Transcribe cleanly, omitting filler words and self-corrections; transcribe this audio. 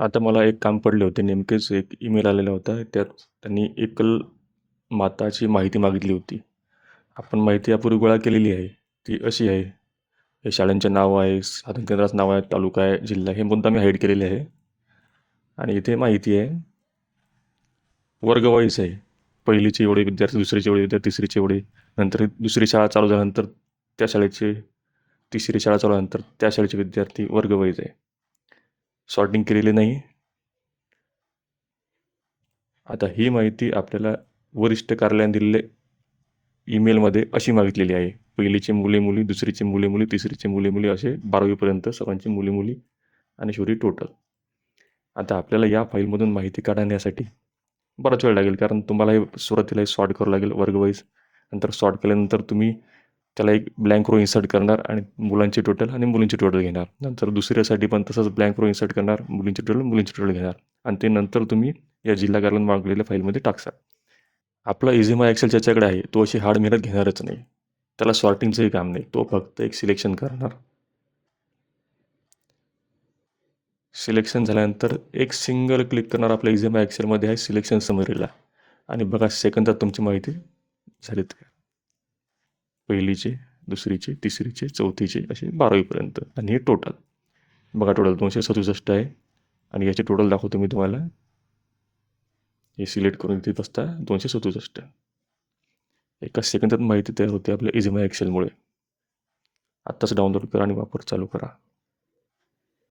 आता मला एक काम पडले होते. नेमकेच एक ईमेल आलेला होता. त्यात त्यांनी एकल माताची माहिती मागितली होती. आपण माहिती यापूर्वी गोळा केलेली आहे. ती अशी आहे. हे शाळांचे नाव आहे, साधन केंद्राचं नाव आहे, तालुका आहे, जिल्हा हे मुद्दा मी हाईड केलेले आहे. आणि इथे माहिती आहे वर्गवाईज आहे. पहिलीचे एवढे विद्यार्थी, दुसरीचे एवढे विद्यार्थी, तिसरीचे एवढे. नंतर दुसरी शाळा चालू झाल्यानंतर त्या शाळेचे, तिसरी शाळा चालू झाल्यानंतर त्या शाळेचे विद्यार्थी वर्गवाईज आहे. सॉर्टिंग केलेली नाही. आता ही माहिती आपल्याला वरिष्ठ कार्यालयाने दिलेले ईमेलमध्ये अशी मागितलेली आहे. पहिलीचे मुले-मुली, दुसरीचे मुले-मुली, तिसरीचे मुले-मुली असे 12वीपर्यंत सर्वांची मुली-मुली आणि शेवटी टोटल. आता आपल्याला या फाईलमधून माहिती काढण्यासाठी बराच वेळ लागेल, कारण तुम्हाला हे सुरुवातीला सॉर्ट करावं लागेल वर्गवाईज. नंतर सॉर्ट केल्यानंतर तुम्ही त्याला एक ब्लँक रो इन्सर्ट करणार आणि मुलांची टोटल आणि मुलींची टोटल घेणार. नंतर दुसऱ्यासाठी पण तसंच ब्लँक रो इन्सर्ट करणार, मुलींची टोटल, मुलींची टोटल घेणार आणि ते नंतर तुम्ही या जिल्हा कार्यालयाने मागलेल्या फाईलमध्ये टाकसाल. आपला इझीमाय एक्सेल ज्याच्याकडे आहे तो अशी हार्ड मेहनत घेणारच नाही. त्याला सॉर्टिंगचंही काम नाही. तो फक्त एक सिलेक्शन करणार. सिलेक्शन झाल्यानंतर एक सिंगल क्लिक करणार आपल्या इझीमाय एक्सेलमध्ये आहे सिलेक्शन समरीला आणि बघा सेकंदात तुमची माहिती झालीत का. पहिलीचे, दुसरीचे, तिसरीचे, चौथीचे असे 12वीपर्यंत आणि हे टोटल. बघा टोटल 267 आहे आणि याचे टोटल दाखवतो मी तुम्हाला. हे सिलेक्ट करून इथे बसता 267. एका सेकंदात माहिती तयार होते आपल्या इझीमाय एक्सेलमुळे. आत्ताच डाउनलोड करा आणि वापर चालू करा.